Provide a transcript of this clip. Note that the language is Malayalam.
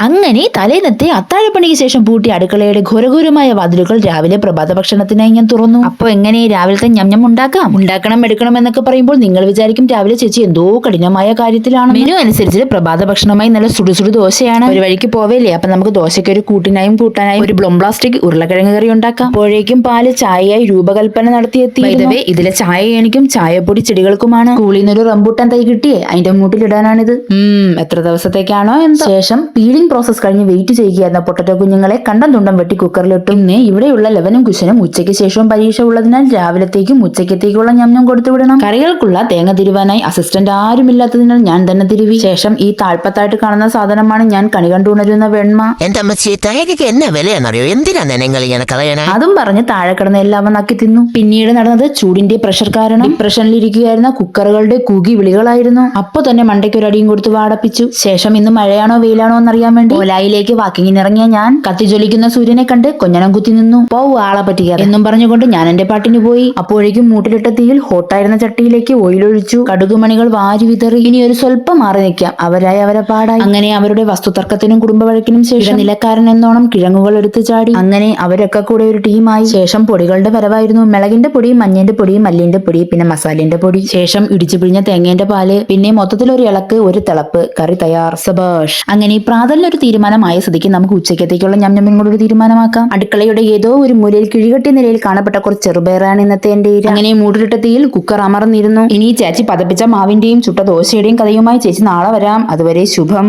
അങ്ങനെ തലേന്നത്തെ അത്താഴപ്പണിക്ക് ശേഷം പൂട്ടിയ അടുക്കളയുടെ ഘോരഘോരമായ വാതിലുകൾ രാവിലെ പ്രഭാത ഭക്ഷണത്തിനായി ഞാൻ തുറന്നു. അപ്പൊ എങ്ങനെ രാവിലത്തെ ഞം ഉണ്ടാക്കണം എടുക്കണം എന്നൊക്കെ പറയുമ്പോൾ നിങ്ങൾ വിചാരിക്കും രാവിലെ ചേച്ചി എന്തോ കഠിനമായ കാര്യത്തിലാണ്. മെനു അനുസരിച്ച് പ്രഭാത ഭക്ഷണമായി നല്ല സുടുസുടു ദോശയാണ്. ഒരു വഴിക്ക് പോവേലേ, അപ്പൊ നമുക്ക് ദോശയ്ക്ക് ഒരു കൂട്ടിനായും കൂട്ടാനായും ഒരു ബ്ലോംബ്ലാസ്റ്റിക് ഉരുളക്കിഴങ്ങ് കറി ഉണ്ടാക്കാം. അപ്പോഴേക്കും പാല് ചായയായി രൂപകൽപ്പന നടത്തിയെത്തി. ഇതിലെ ചായ എനിക്കും ചായപ്പൊടി ചെടികൾക്കുമാണ്. സ്കൂളിൽ നിന്നൊരു റംബൂട്ടാൻ തൈ കിട്ടിയേ, അതിന്റെ മൂട്ടിലിടാനാണിത്. എത്ര ദിവസത്തേക്കാണോ എന്തോ. ശേഷം പീലിംഗ് പ്രോസസ് കഴിഞ്ഞ് വെയിറ്റ് ചെയ്യുകയായിരുന്ന പൊട്ടറ്റോ കുഞ്ഞുങ്ങളെ കണ്ടം തുണ്ടം വെട്ടി കുക്കറിലിട്ടു. ഇന്ന് ഇവിടെയുള്ള ലവനും കുശനും ഉച്ചയ്ക്ക് ശേഷവും പരീക്ഷ ഉള്ളതിനാൽ രാവിലത്തേക്കും ഉച്ചയ്ക്കത്തേക്കുള്ള ഞം കൊടുത്തു വിടണം. കറികൾക്കുള്ള തേങ്ങ തിരുവാനായി അസിസ്റ്റന്റ് ആരുമില്ലാത്തതിനാൽ ഞാൻ തന്നെ തിരുവി. ശേഷം ഈ താഴ്പത്തായിട്ട് കാണുന്ന സാധനമാണ് ഞാൻ കണി കണ്ടുണരുന്ന വെണ്മ. എന്റെ അമ്മച്ചി തേങ്ങയ്ക്ക് എന്നാ വിലയാണെന്നറിയോ? എന്തിനാണ് നിങ്ങൾ ഇങ്ങനെ കളയണേ? അതും പറഞ്ഞ് താഴെ കിടന്ന എല്ലാം നക്കി തിന്നു. പിന്നീട് നടന്നത് ചൂടിന്റെ പ്രഷർ കാരണം ഡിപ്രഷനിലിരിക്കുകയായിരുന്ന കുക്കറുകളുടെ കൂകി വിളികളായിരുന്നു. അപ്പൊ തന്നെ മണ്ടയ്ക്ക് ഒരു അടിയും കൊടുത്ത് വാടപ്പിച്ചു. ശേഷം ഇന്ന് മഴയാണോ വെയിലാണോ എന്നറിയാൻ വേണ്ടി ഓലായിലേക്ക് വാക്കിങ്ങിനിറങ്ങിയ ഞാൻ കത്തിജ്വലിക്കുന്ന സൂര്യനെ കണ്ട് കൊഞ്ഞനം കുത്തി നിന്നു. പോവു ആളെ പറ്റിക്കാതെ എന്നും പറഞ്ഞുകൊണ്ട് ഞാൻ എന്റെ പാട്ടിന് പോയി. അപ്പോഴേക്കും മൂട്ടിലിട്ട തീയിൽ ഹോട്ടായിരുന്ന ചട്ടിയിലേക്ക് ഓയിലൊഴിച്ചു. കടുകുമണികൾ വാരി വിതറി. ഇനി ഒരു സ്വല്പം മാറി നിൽക്കാം, അവരായി അവരെ പാടായി. അങ്ങനെ അവരുടെ വസ്തുതർക്കത്തിനും കുടുംബവഴക്കിനും ശേഷം നിലക്കാരൻ എന്നോണം കിഴങ്ങുകൾ എടുത്തു ചാടി. അങ്ങനെ അവരൊക്കെ കൂടെ ഒരു ടീമായി. ശേഷം പൊടികളുടെ വരവായിരുന്നു. മിളകിന്റെ പൊടി, മഞ്ഞന്റെ പൊടി, മല്ലിന്റെ പൊടി, പിന്നെ മസാലിന്റെ പൊടി. ശേഷം ഇടിച്ചു പിഴിഞ്ഞ തേങ്ങേന്റെ പാല്, പിന്നെ മൊത്തത്തിൽ ഒരു ഇളക്ക്, ഒരു തിളപ്പ്, കറി തയ്യാർ. സബാഷ്. അങ്ങനെ പ്രാതലിന് ഒരു തീരുമാനമായ സ്ഥിതിക്ക് നമുക്ക് ഉച്ചക്കത്തേക്കുള്ള ഞം കൂടെ ഒരു തീരുമാനമാക്കാം. അടുക്കളയുടെ ഏതോ ഒരു മൂലയിൽ കിഴികെട്ടിയ നിലയിൽ കാണപ്പെട്ട കുറച്ച് ചെറുപയറാണ് ഇന്നത്തെ എന്റെ ഇര. അങ്ങനെ മൂടിലിട്ട തീയിൽ കുക്കർ അമർന്നിരുന്നു. ഇനി ചേച്ചി പതപ്പിച്ച മാവിന്റെയും ചുട്ട ദോശയുടെയും കഥയുമായി ചേച്ചി നാളെ വരാം. അതുവരെ ശുഭം.